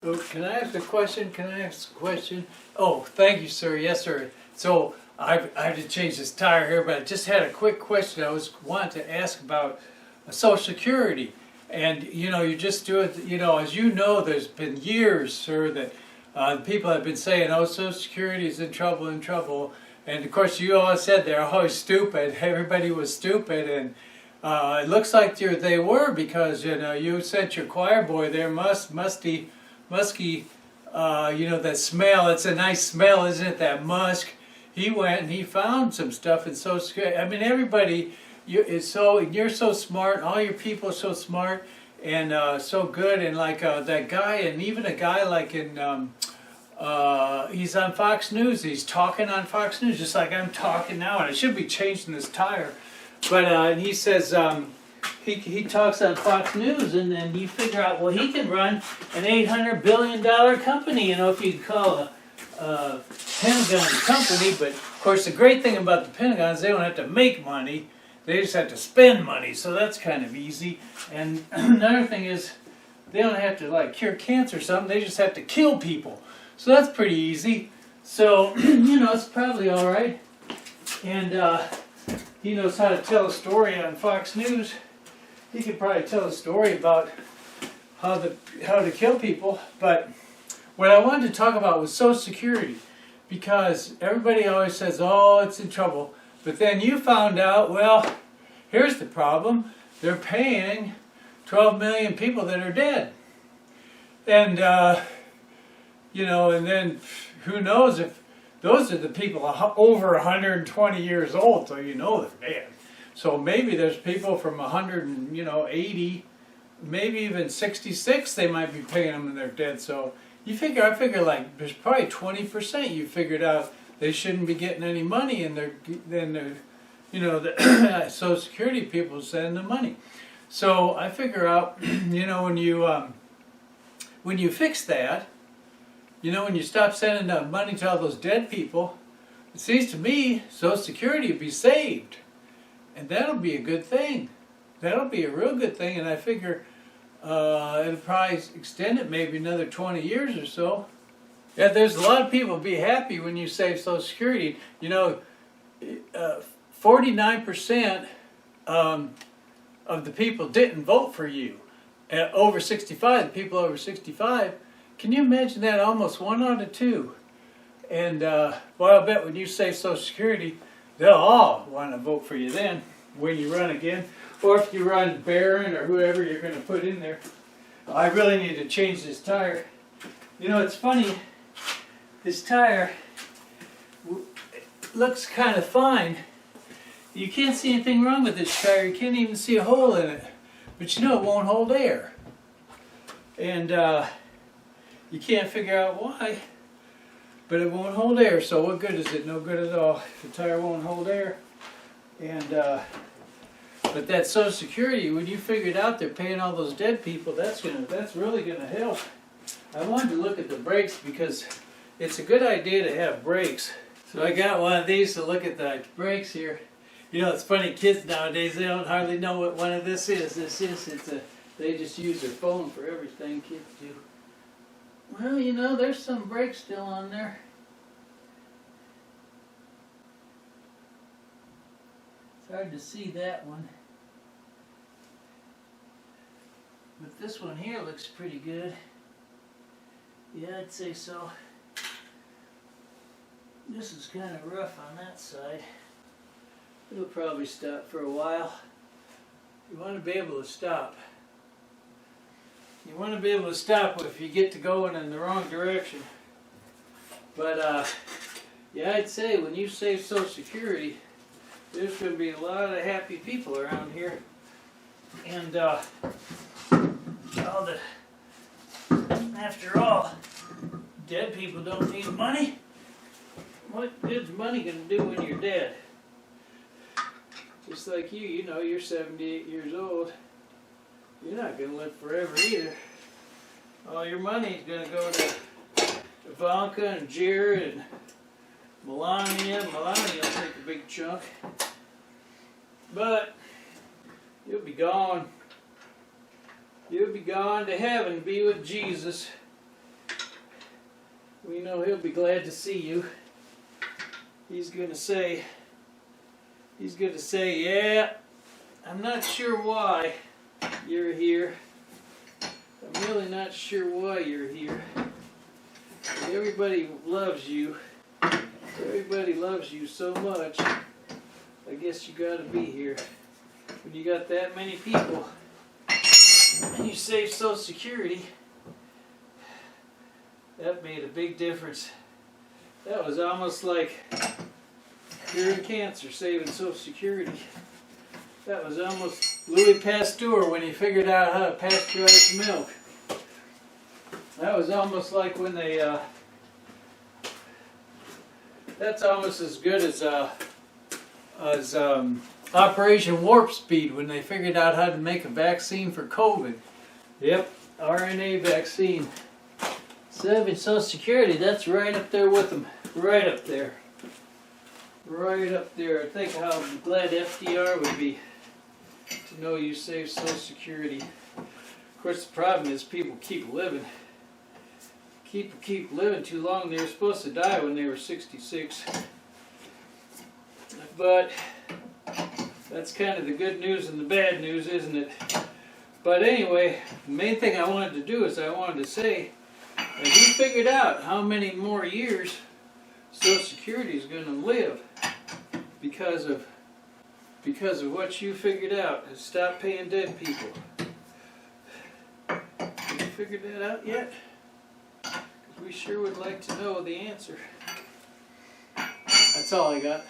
Oh, can I ask a question? Can I ask a question? Oh, thank you, sir. Yes, sir. So I have to change this tire here, but I just had a quick question. I was wanting to ask about Social Security. And you just do it. As you know, there's been years, sir, that people have been saying, "Oh, Social Security is in trouble, in trouble." And of course, you all said they're always stupid. Everybody was stupid, and it looks like they were because you sent your choir boy there, musky, that smell. It's a nice smell, isn't it? That musk. He went and he found some stuff in Social Security. I mean, everybody. You're so smart. All your people are so smart and so good. And like that guy, and even a guy like in he's on Fox News. He's talking on Fox News just like I'm talking now. And I should be changing this tire, but and he says he talks on Fox News, and then you figure out, well, he can run an $800 billion company. If you call a Pentagon company. But of course, the great thing about the Pentagon is they don't have to make money. They just have to spend money, so that's kind of easy. And another thing is, they don't have to cure cancer or something. They just have to kill people, so that's pretty easy. So it's probably all right. And he knows how to tell a story on Fox News. He could probably tell a story about how to kill people. But what I wanted to talk about was Social Security, because everybody always says, "Oh, it's in trouble." But then you found out, well, here's the problem. They're paying 12 million people that are dead. And, and then who knows if those are the people over 120 years old, so they're dead. So maybe there's people from 180, maybe even 66 they might be paying them and they're dead. So I figure there's probably 20% you figured out they shouldn't be getting any money, and the Social Security people send them money. So I figure out, when you fix that, when you stop sending money to all those dead people, it seems to me Social Security will be saved, and that'll be a good thing. That'll be a real good thing, and I figure it'll probably extend it maybe another 20 years or so. Yeah, there's a lot of people be happy when you save Social Security. 49% of the people didn't vote for you. Over 65, the people over 65. Can you imagine that? Almost 1 out of 2. And well, I bet when you save Social Security, they'll all want to vote for you then when you run again, or if you run Barron or whoever you're going to put in there. I really need to change this tire. It's funny. This tire looks kind of fine. You can't see anything wrong with this tire. You can't even see a hole in it. But it won't hold air. And you can't figure out why. But it won't hold air. So what good is it? No good at all. The tire won't hold air. And but that Social Security, when you figured out they're paying all those dead people, that's really gonna help. I wanted to look at the brakes because it's a good idea to have brakes. So I got one of these to look at the brakes here. It's funny, kids nowadays, they don't hardly know what one of this is. They just use their phone for everything, kids do. Well, there's some brakes still on there. It's hard to see that one. But this one here looks pretty good. Yeah, I'd say so. This is kind of rough on that side. It'll probably stop for a while. You want to be able to stop. You want to be able to stop if you get to going in the wrong direction. But yeah, I'd say when you save Social Security, there's going to be a lot of happy people around here. And after all, dead people don't need money. What good's money going to do when you're dead? Just like you're 78 years old. You're not going to live forever either. All your money's going to go to Ivanka and Jared and Melania. Melania will take a big chunk. But you'll be gone. You'll be gone to heaven, be with Jesus. We know he'll be glad to see you. He's gonna say, yeah, I'm not sure why you're here. I'm really not sure why you're here. But everybody loves you. Everybody loves you so much. I guess you gotta be here. When you got that many people and you save Social Security, that made a big difference. That was almost like curing cancer, saving Social Security. That was almost Louis Pasteur when he figured out how to pasteurize milk. That was almost like when they, that's almost as good as Operation Warp Speed when they figured out how to make a vaccine for COVID. Yep, RNA vaccine. Saving Social Security, that's right up there with them. Right up there. Right up there. Think how glad FDR would be to know you saved Social Security. Of course, the problem is people keep living. Keep living too long. They were supposed to die when they were 66. But that's kind of the good news and the bad news, isn't it? But anyway, the main thing I wanted to do is I wanted to say, have you figured out how many more years Social Security is going to live because of what you figured out? Stop paying dead people. Have you figured that out yet? Because we sure would like to know the answer. That's all I got.